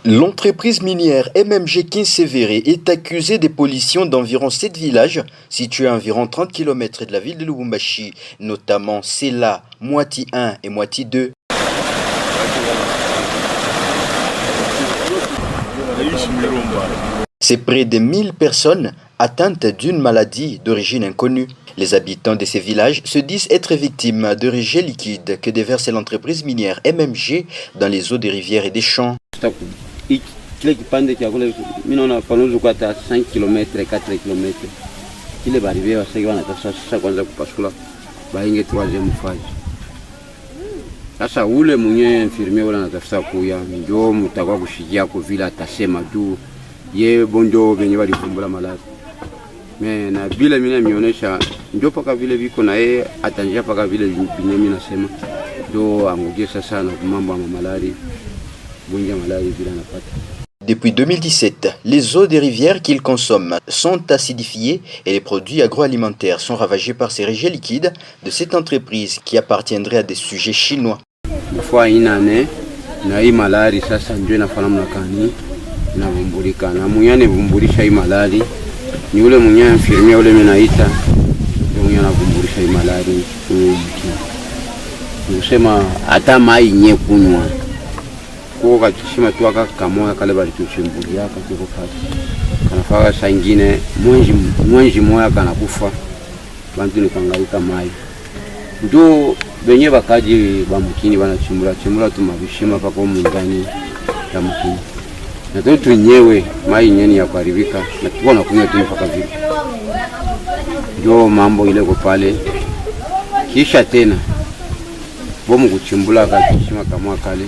L'entreprise minière MMG Kinshasa est accusée des pollutions d'environ 7 villages situés à environ 30 km de la ville de Lubumbashi, notamment Sela, Moiti 1 et Moiti 2. C'est près de 1000 personnes atteintes d'une maladie d'origine inconnue. Les habitants de ces villages se disent être victimes de rejets liquides que déverse l'entreprise minière MMG dans les eaux des rivières et des champs. Kile kipande kia kule mimi naona panuzu kwa hata 5 km 4 km kile baribia wasege wanatafuta sasa kwanza kupasula bainge 3e phase. Sasa ule mwenye infirmier wala anatafuta kuya ndio mtakwa kushikia kwa vile atasema tu ye bonjo venye walifumbula malari na vile mimi nimeonyesha ndio paka vile viko na yeye atanja paka vile mimi nasema ndio angoje sasa na mambo ya malari bonja malari vile anapata. Depuis 2017, les eaux des rivières qu'ils consomment sont acidifiées et les produits agroalimentaires sont ravagés par ces rejets liquides de cette entreprise qui appartiendrait à des sujets chinois. Une fois une année, na hii malari sasa ndio inafanana na kani na vumbulika na mwenye vumbulisha hii malari ni ule mwenye infirmier ule menaita ndio mwenye anavumbulisha hii malari unasema hata mai nyekunywa kwa kishima tu aka kamoya kale bali tuchimbulia kakiko pati kanafaka saa nyingine mwenji moya kanakufa bantu ni kangaika mai ndio benye bakaji bamukini banachimbula tu mabishima paka mungani ya mukini na tu nyewe mai nyeni ya kuharibika na tuko kunywa tu mpaka vile ndio mambo ile kwa pale kisha tena bomu kuchimbula kakishima kama kale.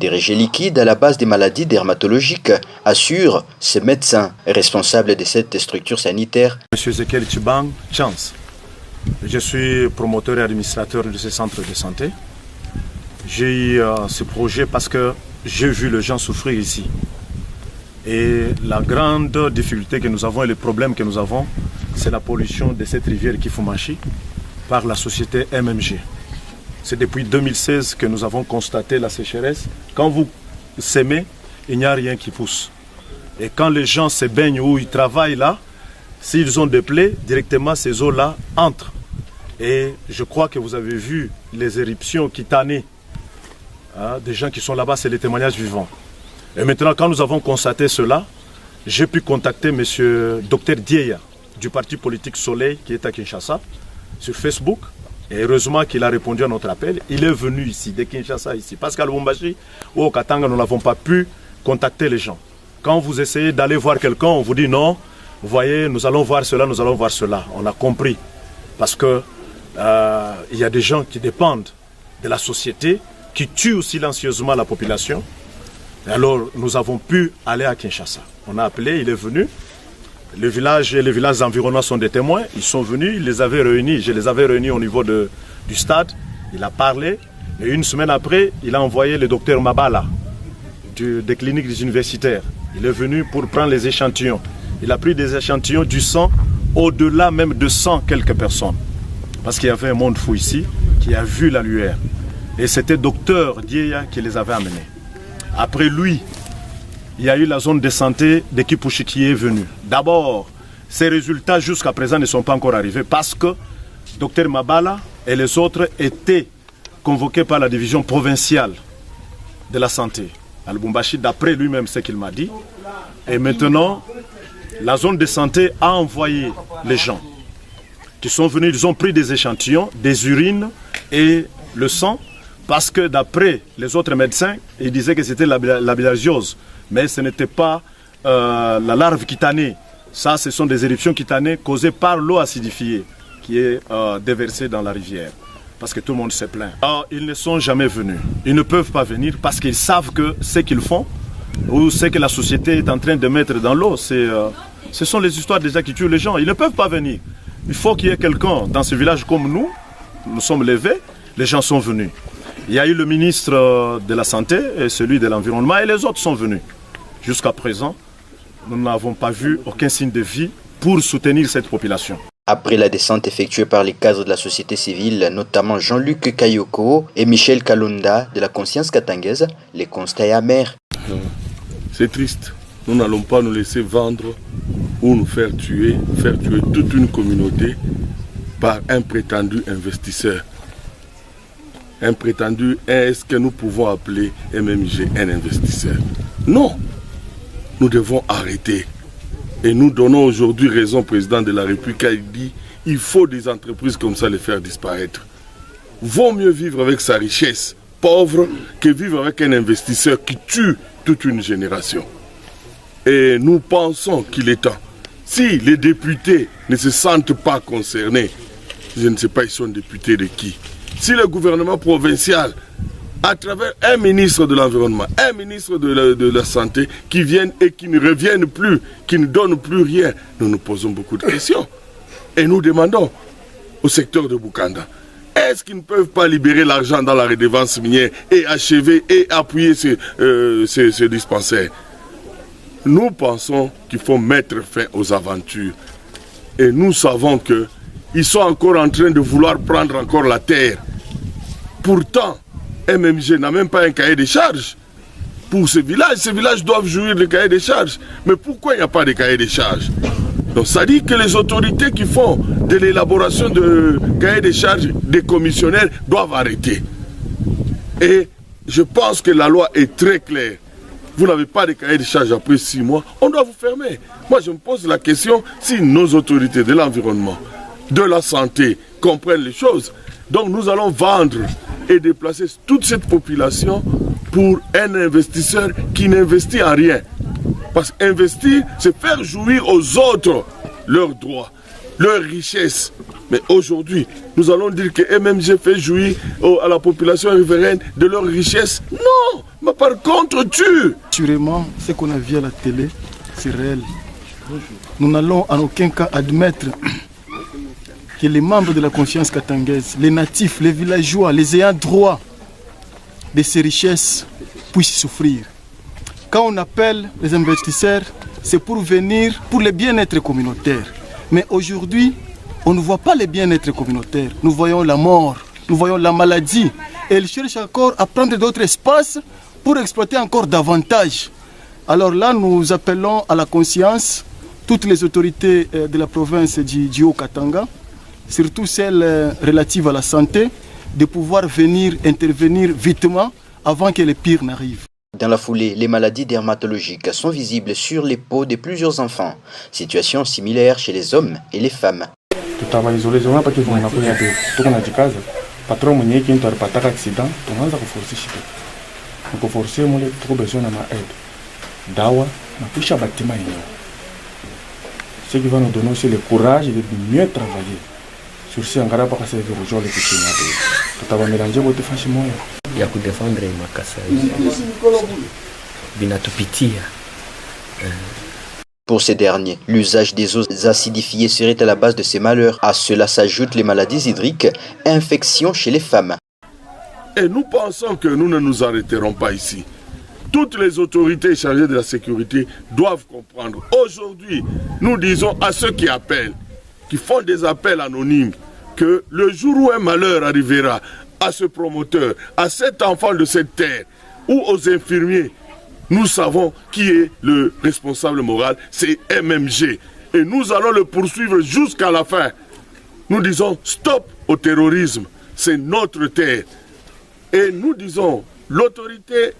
Des rejets liquides à la base des maladies dermatologiques, assure ce médecin responsable de cette structure sanitaire. Monsieur Ezekiel Chibang Chance, je suis promoteur et administrateur de ce centre de santé. J'ai eu ce projet parce que j'ai vu les gens souffrir ici. Et la grande difficulté que nous avons et le problème que nous avons, c'est la pollution de cette rivière Kifumashi par la société MMG. C'est depuis 2016 que nous avons constaté la sécheresse. Quand vous semez, il n'y a rien qui pousse. Et quand les gens se baignent ou ils travaillent là, s'ils ont des plaies, directement ces eaux-là entrent. Et je crois que vous avez vu les éruptions cutanées des gens qui sont là-bas, c'est les témoignages vivants. Et maintenant, quand nous avons constaté cela, j'ai pu contacter M. Dr Dieya du parti politique Soleil qui est à Kinshasa sur Facebook. Et heureusement qu'il a répondu à notre appel. Il est venu ici, de Kinshasa ici. Parce qu'à Lubumbashi ou au Katanga, nous n'avons pas pu contacter les gens. Quand vous essayez d'aller voir quelqu'un, on vous dit non, vous voyez, nous allons voir cela, nous allons voir cela. On a compris. Parce que il y a des gens qui dépendent de la société, qui tuent silencieusement la population. Et alors, nous avons pu aller à Kinshasa. On a appelé, il est venu. Le village et les villages environnants sont des témoins. Ils sont venus, ils les avaient réunis. Je les avais réunis au niveau du stade. Il a parlé. Et une semaine après, il a envoyé le docteur Mabala des cliniques des universitaires. Il est venu pour prendre les échantillons. Il a pris des échantillons du sang au-delà même de 100 quelques personnes. Parce qu'il y avait un monde fou ici qui a vu la lueur. Et c'était docteur Dieya qui les avait amenés. Après lui, il y a eu la zone de santé de Kipushi qui est venue. D'abord, ces résultats jusqu'à présent ne sont pas encore arrivés parce que Dr Mabala et les autres étaient convoqués par la division provinciale de la santé à Lubumbashi, d'après lui-même ce qu'il m'a dit. Et maintenant, la zone de santé a envoyé les gens qui sont venus, ils ont pris des échantillons, des urines et le sang, parce que d'après les autres médecins, ils disaient que c'était la bilharziose. Mais ce n'était pas la larve cutanée. Ça, ce sont des éruptions cutanées causées par l'eau acidifiée qui est déversée dans la rivière. Parce que tout le monde s'est plaint. Alors, ils ne sont jamais venus. Ils ne peuvent pas venir parce qu'ils savent que ce qu'ils font ou ce que la société est en train de mettre dans l'eau, ce sont les histoires déjà qui tuent les gens. Ils ne peuvent pas venir. Il faut qu'il y ait quelqu'un dans ce village comme nous. Nous sommes levés, les gens sont venus. Il y a eu le ministre de la Santé et celui de l'Environnement et les autres sont venus. Jusqu'à présent, nous n'avons pas vu aucun signe de vie pour soutenir cette population. Après la descente effectuée par les cadres de la société civile, notamment Jean-Luc Kayoko et Michel Kalonda de la conscience katangaise, les constats est amer. C'est triste. Nous n'allons pas nous laisser vendre ou nous faire tuer toute une communauté par un prétendu investisseur. Un prétendu, est-ce que nous pouvons appeler MMG un investisseur? Non, nous devons arrêter. Et nous donnons aujourd'hui raison au président de la République. Il dit il faut des entreprises comme ça les faire disparaître. Vaut mieux vivre avec sa richesse pauvre que vivre avec un investisseur qui tue toute une génération. Et nous pensons qu'il est temps. Si les députés ne se sentent pas concernés, je ne sais pas ils sont députés de qui. Si le gouvernement provincial, à travers un ministre de l'Environnement, un ministre de la Santé, qui viennent et qui ne reviennent plus, qui ne donnent plus rien, nous nous posons beaucoup de questions. Et nous demandons au secteur de Bukanda, est-ce qu'ils ne peuvent pas libérer l'argent dans la redevance minière et achever et appuyer ce dispensaire? Nous pensons qu'il faut mettre fin aux aventures. Et nous savons qu'ils sont encore en train de vouloir prendre encore la terre. Pourtant, MMG n'a même pas un cahier de charges pour ces villages. Ces villages doivent jouir de cahier de charges. Mais pourquoi il n'y a pas de cahier de charges? Donc ça dit que les autorités qui font de l'élaboration de cahier de charges des commissionnaires doivent arrêter. Et je pense que la loi est très claire. Vous n'avez pas de cahier de charges après 6 mois, on doit vous fermer. Moi je me pose la question si nos autorités de l'environnement, de la santé comprennent les choses. Donc nous allons vendre et déplacer toute cette population pour un investisseur qui n'investit en rien. Parce qu'investir, c'est faire jouir aux autres leurs droits, leurs richesses. Mais aujourd'hui, nous allons dire que MMG fait jouir à la population riveraine de leurs richesses. Non, mais par contre, tue. Sûrement, ce qu'on a vu à la télé, c'est réel. Nous n'allons en aucun cas admettre que les membres de la conscience katangaise, les natifs, les villageois, les ayants droit de ces richesses puissent souffrir. Quand on appelle les investisseurs, c'est pour venir pour le bien-être communautaire. Mais aujourd'hui, on ne voit pas le bien-être communautaire. Nous voyons la mort, nous voyons la maladie. Et ils cherchent encore à prendre d'autres espaces pour exploiter encore davantage. Alors là, nous appelons à la conscience toutes les autorités de la province du Haut-Katanga, surtout celles relatives à la santé, de pouvoir venir intervenir vitement avant que le pire n'arrive. Dans la foulée, les maladies dermatologiques sont visibles sur les peaux de plusieurs enfants. Situation similaire chez les hommes et les femmes. Ce qui va nous donner aussi le courage de mieux travailler. Sur ce, on va pas casser le jour les petits nabés. Tout va mélanger votre fâchement. Ya kudefendre makasa binatupitia. Pour ces derniers, l'usage des eaux acidifiées serait à la base de ces malheurs. À cela s'ajoutent les maladies hydriques, infections chez les femmes. Et nous pensons que nous ne nous arrêterons pas ici. Toutes les autorités chargées de la sécurité doivent comprendre. Aujourd'hui, nous disons à ceux qui appellent, qui font des appels anonymes, que le jour où un malheur arrivera à ce promoteur, à cet enfant de cette terre, ou aux infirmiers, nous savons qui est le responsable moral, c'est MMG. Et nous allons le poursuivre jusqu'à la fin. Nous disons stop au terrorisme, c'est notre terre. Et nous disons, l'autorité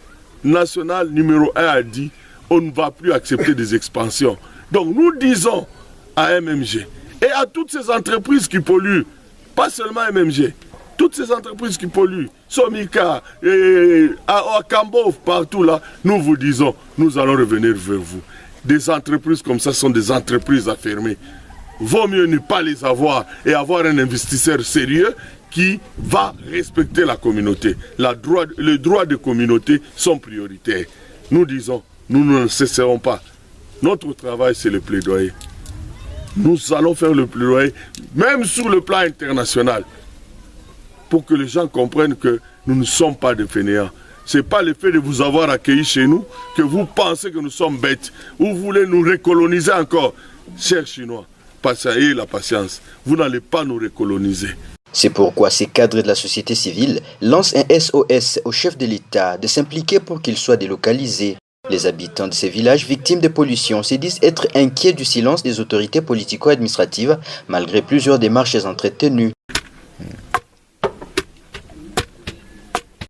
nationale numéro 1 a dit, on ne va plus accepter des expansions. Donc nous disons à MMG et à toutes ces entreprises qui polluent, pas seulement MMG, toutes ces entreprises qui polluent, Somika, à Kambov, partout là, nous vous disons, nous allons revenir vers vous. Des entreprises comme ça sont des entreprises à fermer. Vaut mieux ne pas les avoir et avoir un investisseur sérieux qui va respecter la communauté. Les droits des communautés sont prioritaires. Nous disons, nous ne cesserons pas. Notre travail, c'est le plaidoyer. Nous allons faire le plaidoyer, même sur le plan international, pour que les gens comprennent que nous ne sommes pas des fainéants. Ce n'est pas le fait de vous avoir accueillis chez nous que vous pensez que nous sommes bêtes ou vous voulez nous recoloniser encore. Chers Chinois, ayez la patience. Vous n'allez pas nous recoloniser. C'est pourquoi ces cadres de la société civile lancent un SOS au chef de l'État de s'impliquer pour qu'il soit délocalisé. Les habitants de ces villages victimes de pollution se disent être inquiets du silence des autorités politico-administratives malgré plusieurs démarches entretenues.